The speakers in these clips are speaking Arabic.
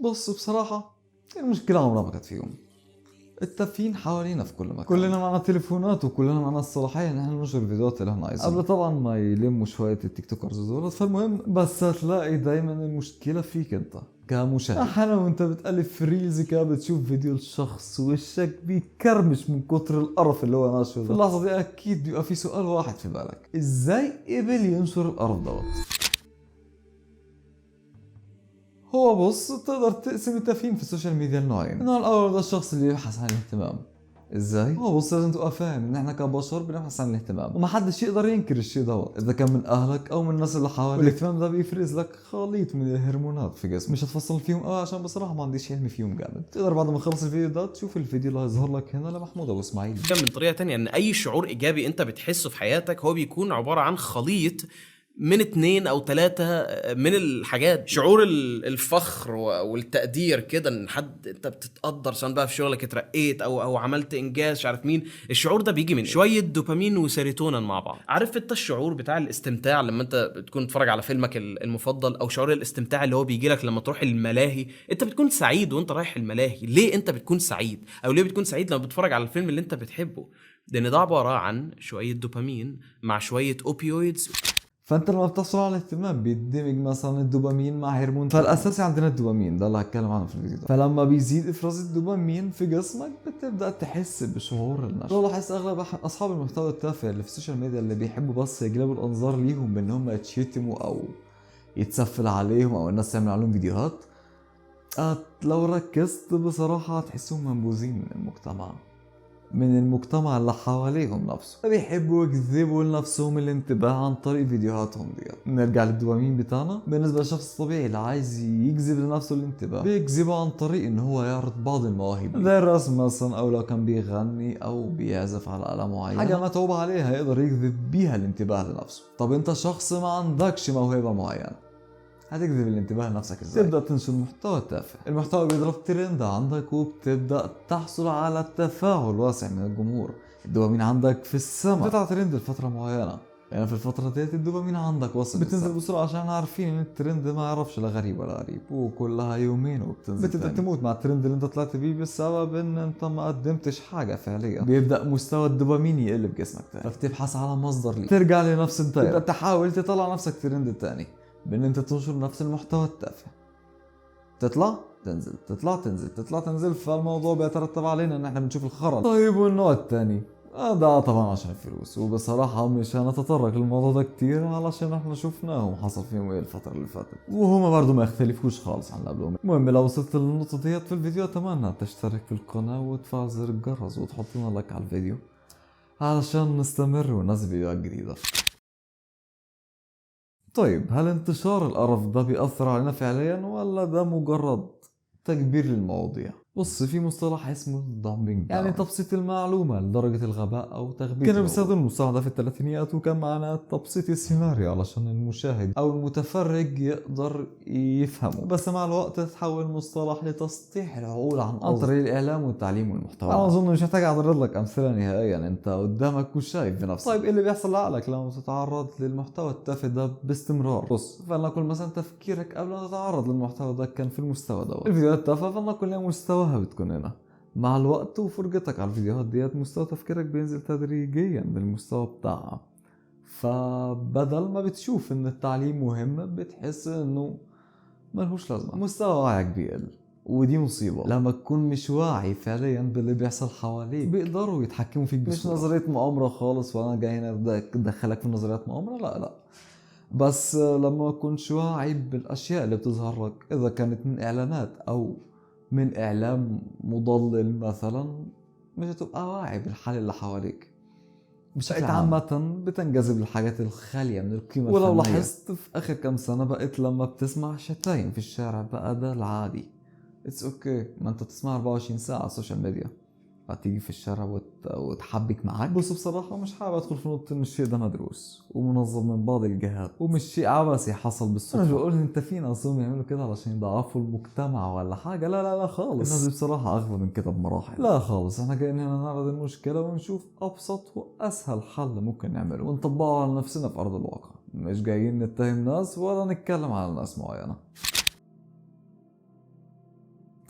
بص بصراحة المشكلة عمرها ما كانت فيهم. التافهين حوالينا في كل مكان، كلنا معنا تليفونات وكلنا معنا الصلاحية ان احنا ننشر الفيديوهات اللي احنا عايزينها قبل طبعا ما يلموا شوية التيك توكرز دول. فالمهم بس هتلاقي دايما المشكلة فيك انت كمشاهد. احيانا وانت بتقلب في ريلز كده بتشوف فيديو لشخص وشك بيكرمش من كتر القرف اللي هو ناشره. في اللحظة دي اكيد بيبقى في سؤال واحد في بالك: ازاي قبل ينشر القرف دوت؟ هو بص، تقدر تقسم التافهين في السوشيال ميديا لنوعين. النوع الاول ده الشخص اللي يبحث عن الاهتمام. ازاي؟ هو بص، لازم تبقى فاهم ان احنا كبشر بنبحث عن الاهتمام، ومحدش يقدر ينكر الشيء دوت اذا كان من اهلك او من الناس اللي حواليك. والاهتمام ده بيفرز لك خليط من الهرمونات في جسمك. مش هتفصل فيهم قوي عشان بصراحه ما عنديش علم فيهم جامد. تقدر بعد ما تخلص الفيديو ده تشوف الفيديو اللي هيظهر لك هنا لمحمود ابو اسماعيل. من طريقة تانية ان اي شعور ايجابي انت بتحسه في حياتك هو بيكون عبارة عن خليط من 2 أو 3 من الحاجات. شعور الفخر والتقدير كده، ان حد انت بتتقدر سواء بقى في شغلك اترقيت او عملت انجاز مش عارف مين. الشعور ده بيجي من شويه دوبامين وسيروتونين مع بعض. عارف انت الشعور بتاع الاستمتاع لما انت بتكون تتفرج على فيلمك المفضل، او شعور الاستمتاع اللي هو بيجي لك لما تروح الملاهي. انت بتكون سعيد وانت رايح الملاهي. ليه انت بتكون سعيد، او ليه بتكون سعيد لما بتتفرج على الفيلم اللي انت بتحبه؟ لان ده عباره عن شويه دوبامين مع شويه اوبيويدز. فانت لما بتحصل على الاهتمام بيندمج مثلا الدوبامين مع هرمون. فالاساسي عندنا الدوبامين ده اللي هتكلم عنه في الفيديو ده. فلما بيزيد افراز الدوبامين في جسمك بتبدا تحس بشعور النشوه. لو لاحظت اغلب اصحاب المحتوى التافه اللي في السوشيال ميديا اللي بيحبوا بس يجلبوا الانظار ليهم بان هم يتشتموا او يتسفل عليهم او الناس تعمل عليهم فيديوهات، لو ركزت بصراحه هتحسهم منبوذين من المجتمع اللي حواليهم نفسه. بيحبوا يجذبوا لنفسهم الانتباه عن طريق فيديوهاتهم ديت. نرجع للدوبامين بتاعنا. بالنسبه للشخص الطبيعي اللي عايز يجذب لنفسه الانتباه بيجذبه عن طريق ان هو يعرض بعض المواهب زي الرسم مثلا، او لو كان بيغني او بيعزف على آلة معينه، حاجه متعوب عليها يقدر يجذب بيها الانتباه لنفسه. طب انت شخص ما عندكش موهبه معينه، هتجذب الانتباه لنفسك ازاي؟ تبدا تنشر محتوى تافه. المحتوى بيضرب ترند عندك وبتبدا تحصل على تفاعل واسع من الجمهور. الدوبامين عندك في السماء. بتطلع ترند لفتره معينه، يعني في الفترة ديت الدوبامين عندك وصل بتنزل بسرعة عشان عارفين ان الترند ما يعرفش لا غريب ولا غريب، وكلها يومين وبتنزل. بتبدا تموت مع الترند اللي انت طلعت بيه بسبب ان انت ما قدمتش حاجة فعليا. بيبدا مستوى الدوبامين يقل بجسمك تاني، فبتبحث على مصدر ليه ترجع لنفس الدايرة. تبدا تحاول تطلع نفسك ترند تاني بان انت تنشر نفس المحتوى التافه. تطلع تنزل، تطلع تنزل، تطلع تنزل، فالموضوع بيترتب علينا ان احنا بنشوف الخرا. طيب والنوع التاني ده طبعا عشان الفلوس، وبصراحة مش هنتطرق للموضوع ده كتير علشان احنا شفناهم حصل فيهم ايه الفترة اللي فاتت، وهما برضو ما يختلفوش خالص عن اللي قبلهم. المهم لو وصلت للنقطة ديت في الفيديو اتمنى تشترك في القناة وتفعل زر الجرس وتحط لنا لايك على الفيديو علشان نستمر وننزل فيديوهات جديدة. طيب هل انتشار القرف ده بيأثر علينا فعليا ولا ده مجرد تكبير للمواضيع؟ بص، في مصطلح اسمه dumbing يعني تبسيط المعلومة لدرجة الغباء أو تغبيط. كانوا بيستخدموا المصطلح ده في الثلاثينيات وكان معناه تبسيط السيناريو علشان المشاهد أو المتفرج يقدر يفهمه. بس مع الوقت تحول المصطلح لتسطيح العقول عن طريق الإعلام والتعليم والمحتوى. أنا أظن مش محتاج أعرض لك أمثلة نهائيا، أنت قدامك وشايف بنفسك. طيب إيه اللي بيحصل لعقلك لما تتعرض للمحتوى التافه ده باستمرار؟ بص، فلنقل مثلا تفكيرك قبل أن تتعرض للمحتوى ده كان في المستوى دوت. الفيديوهات التافهة فلنقل لها مستواها بتكون هنا. مع الوقت وفرجتك على الفيديوهات ديت مستوى تفكيرك بينزل تدريجيا للمستوى بتاعها. فبدل ما بتشوف ان التعليم مهم بتحس انه ملهوش لازمة. مستوى وعيك بيقل، ودي مصيبة. لما تكون مش واعي فعليا باللي بيحصل حواليك بيقدروا يتحكموا فيك بسهولة. مش نظرية مؤامرة خالص وانا جاي هنا ادخلك في نظريات مؤامرة، لا. بس لما تكونش واعي بالاشياء اللي بتظهر لك، اذا كانت من اعلانات او من اعلام مضلل مثلا، مش هتبقى واعي بالحال اللي حواليك بشكل عامة. بتنجذب للحاجات الخالية من القيمة الفنية. ولو لاحظت في اخر كام سنة بقيت لما بتسمع شتايم في الشارع بقى ده العادي. اتس اوكي، ما انت تسمع 24 ساعة على السوشيال ميديا، هتيجي في الشارع وتحبك معاك. بص بصراحة مش حابب ادخل في نقطة ان الشيء ده مدروس ومنظم من بعض الجهات ومش شيء عبثي حصل بالصدفة. انا بقول انت في ناس يعملوا كده علشان يضعفوا المجتمع ولا حاجة، لا خالص. الناس دي بصراحة اغبى من كده بمراحل. لا خالص، احنا جايين هنا نعرض المشكلة ونشوف ابسط واسهل حل ممكن نعمله ونطبقه على نفسنا في ارض الواقع. مش جايين نتهم ناس ولا نتكلم على ناس معينة.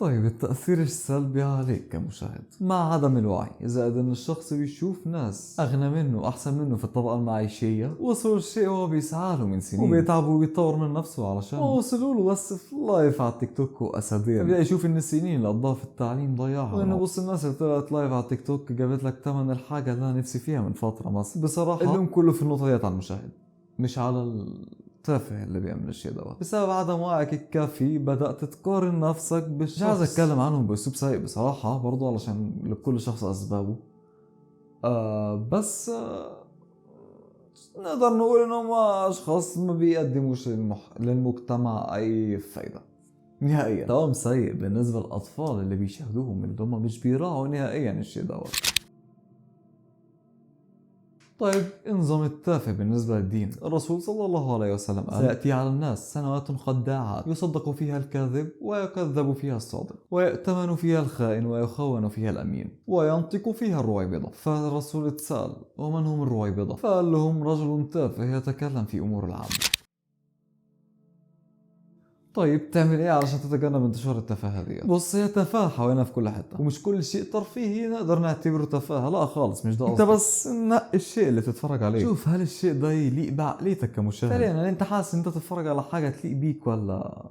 طيب التأثير السلبي عليك كمشاهد مع عدم الوعي، زائد ان الشخص بيشوف ناس اغنى منه احسن منه في الطبقة المعيشية، وصلوا الشيء هو بيسعى له من سنين وبيتعب وبيطور من نفسه علشان وصلوا له بس في لايف على التيك توك واسادير، بيبدأ يشوف ان السنين اللي قضاها في التعليم ضيعها، وانه بص الناس اللي طلعت لايف على التيك توك جابت لك ثمن الحاجة اللي انا نفسي فيها من فترة مثلا. بصراحة اللوم كله في النقطة ديت على المشاهد، مش على التافه اللي بيعمل الشيء دوت. بسبب عدم وعيك الكافي بدأت تقارن نفسك بالشخص. مش عايز اتكلم عنهم باسلوب سيء بصراحة برضو علشان لكل شخص اسبابه. بس نقدر نقول انهم اشخاص ما بيقدموش للمجتمع اي فايدة نهائيا. دوام سيء بالنسبة للاطفال اللي بيشاهدوهم، اللي هم مش بيراعوا نهائيا الشيء دوت. طيب النظام التافه بالنسبة للدين، الرسول صلى الله عليه وسلم قال: سيأتي على الناس سنوات خداعات يصدق فيها الكاذب ويكذب فيها الصادق، ويؤتمن فيها الخائن ويخون فيها الأمين، وينطق فيها الرويبضة. فالرسول اتسأل: ومن هم الرويبضة؟ فقال لهم: رجل تافه يتكلم في أمور العامة. طيب تعمل ايه علشان تتجنب انتشار التفاهة دي؟ بص، هي تفاهة حوالينا في كل حتة، ومش كل شيء ترفيهي نقدر نعتبره تفاهة، لا خالص، مش ده قصدي. انت بس نقي الشيء اللي تتفرج عليه، شوف هل الشيء ده يليق بعقليتك كمشاهد فعليا، يعني انت حاسس انت تتفرج على حاجة تليق بيك ولا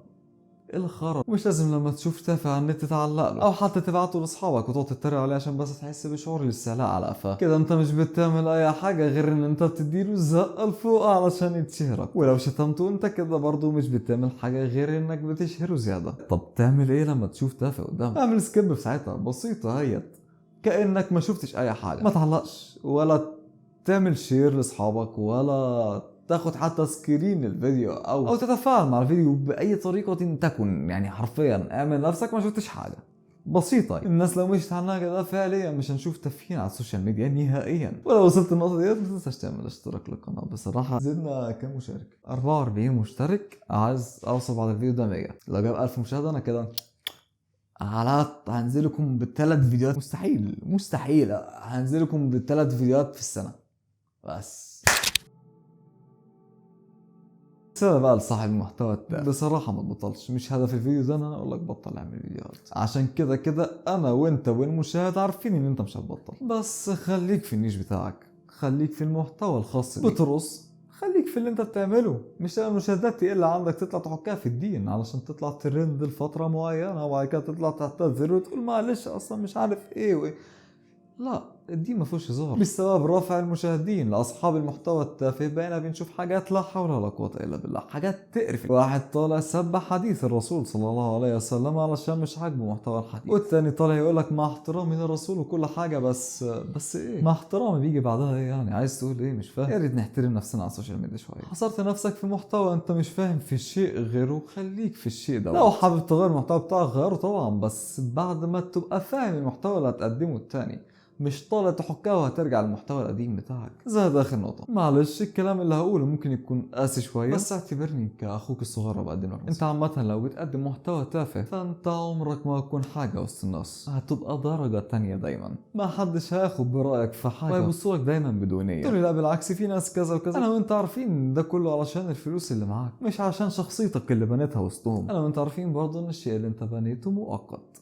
الخرا. مش لازم لما تشوف تافه على النت تتعلق له، او حتى تبعته لاصحابك وتقعد تتريق عليه عشان بس تحس بشعور الاستعلاء على قفاه. كده انت مش بتعمل اي حاجه غير ان انت بتديله الزقه لفوق علشان يتشهرك، ولو شتمته انت كده برضه مش بتعمل حاجه غير انك بتشهره زياده. طب تعمل ايه لما تشوف تافه قدامك؟ اعمل سكيب في ساعتها، بسيطه هيت، كانك ما شفتش اي حاجه. ما تعلقش ولا تعمل شير لاصحابك ولا تاخد حتى سكرين الفيديو او تتفاعل مع الفيديو باي طريقه تكن، يعني حرفيا اعمل نفسك ما شفتش حاجه. بسيطه. الناس لو مشيت عنها كده فعليا مش هنشوف تافهين على السوشيال ميديا نهائيا. ولو وصلت النقطه ديت ما تنساش تعمل اشتراك للقناه. بصراحه زدنا كام مشترك؟ 44 مشترك. عايز اوصل بعد الفيديو ده 100. لو جاب 1000 مشاهده انا كده هنزلكم بالثلاث فيديوهات. مستحيل هنزلكم بالثلاث فيديوهات في السنه بس. سبب بقى لصاحب المحتوى التافه، بصراحة ما تبطلش. مش هدف الفيديو ده ان انا اقول لك بطل اعمل فيديوهات، عشان كده انا وانت والمشاهد عارفين ان انت مش هتبطل. بس خليك في النيش بتاعك، خليك في المحتوى الخاص بيك. بترقص، خليك في اللي انت بتعمله. مش لما المشاهدات تقل عندك تطلع تحكها في الدين علشان تطلع ترند لفترة معينة وبعد كده تطلع تعتذر وتقول معلش اصلا مش عارف ايه وايه. لا، الدين ما فيهوش هزار. بسبب رفع المشاهدين لاصحاب المحتوى التافه بقينا بنشوف حاجات لا حول ولا قوه الا بالله، حاجات تقرف. واحد طالع سب حديث الرسول صلى الله عليه وسلم علشان مش عاجبه محتوى الحديث، والتاني طالع يقول لك مع احترامي للرسول وكل حاجه، بس ايه مع احترامي بيجي بعدها ايه؟ يعني عايز تقول ايه؟ مش فاهم. يا ريت نحترم نفسنا على السوشيال ميديا شويه. حصرت نفسك في محتوى انت مش فاهم في شيء غيره، خليك في الشيء ده. لو حابب تغير المحتوى بتاعك غيره طبعا، بس بعد ما تبقى فاهم المحتوى اللي هتقدمه التاني، مش طالع تحكها وهترجع للمحتوى القديم بتاعك. زي ده اخر نقطة. معلش الكلام اللي هقوله ممكن يكون قاسي شوية، بس اعتبرني كأخوك الصغير بقدم لك. انت عامة لو بتقدم محتوى تافه فانت عمرك ما هتكون حاجة وسط الناس، هتبقى درجة تانية دايما. ما حدش هياخد برأيك في حاجة ويبصولك دايما بدونية. تقولي لا بالعكس في ناس كذا وكذا. انا وانت عارفين ده كله علشان الفلوس اللي معاك، مش عشان شخصيتك اللي بنيتها وسطهم. انا وانت عارفين برضه ان الشيء اللي انت بنيته مؤقت،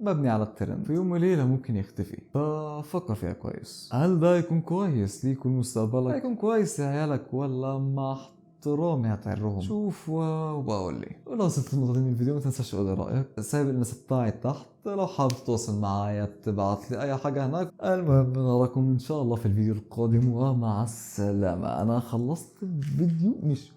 مبني على الترند، في يوم وليلة ممكن يختفي. ففكر فيها كويس، هل ده يكون كويس ليك ولمستقبلك؟ هيكون كويس لعيالك ولا مع احترامي هتعرهم؟ شوف وبقول لي. ولو وصلت النقطة دي من الفيديو ما تنساش تقول لي رأيك، سايب المسج بتاعي تحت لو حابب تتواصل معايا تبعت لي اي حاجة هناك. المهم نراكم ان شاء الله في الفيديو القادم، ومع السلامة. انا خلصت الفيديو مش